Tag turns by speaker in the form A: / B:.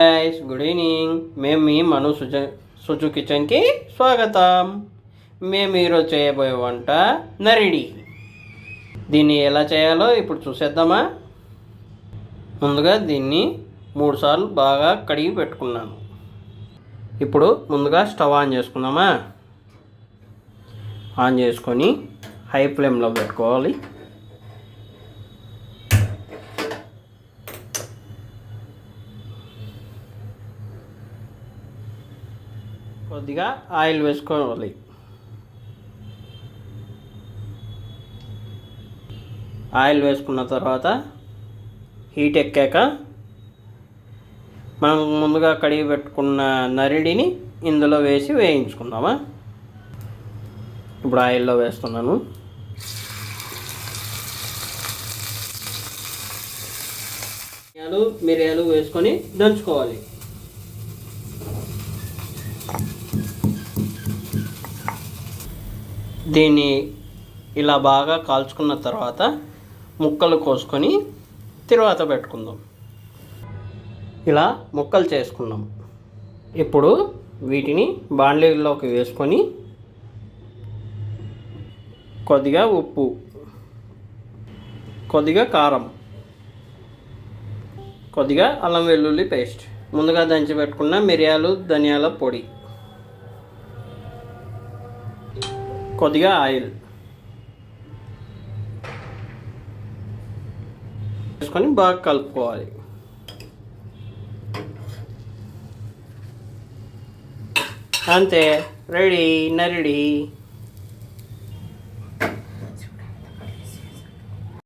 A: Guys good evening. మేము మీ మను సుజు కిచెన్కి స్వాగతం. మేము ఈరోజు చేయబోయే వంట నరిడి. దీన్ని ఎలా చేయాలో ఇప్పుడు చూసేద్దామా. ముందుగా దీన్ని 3 సార్లు బాగా కడిగి పెట్టుకున్నాను. ఇప్పుడు ముందుగా స్టవ్ ఆన్ చేసుకుందామా. ఆన్ చేసుకొని హై ఫ్లేమ్లో పెట్టుకోవాలి. కొద్దిగా ఆయిల్ వేసుకోవాలి. ఆయిల్ వేసుకున్న తర్వాత హీట్ ఎక్కాక మనం ముందుగా కడిగి పెట్టుకున్న నరిడిని ఇందులో వేసి వేయించుకుందామా. ఇప్పుడు ఆయిల్లో వేస్తున్నాను. మిరియాలు వేసుకొని దంచుకోవాలి. దీన్ని ఇలా బాగా కాల్చుకున్న తర్వాత ముక్కలు కోసుకొని తరువాత పెట్టుకుందాం. ఇలా ముక్కలు చేసుకుందాం. ఇప్పుడు వీటిని బాండ్లీలోకి వేసుకొని కొద్దిగా ఉప్పు, కొద్దిగా కారం, కొద్దిగా అల్లం వెల్లుల్లి పేస్ట్, ముందుగా దంచి పెట్టుకున్న మిరియాలు ధనియాల పొడి, కొద్దిగా ఆయిల్ వేసుకొని బాగా కలుపుకోవాలి. అంతే, రెడీ నరిడి.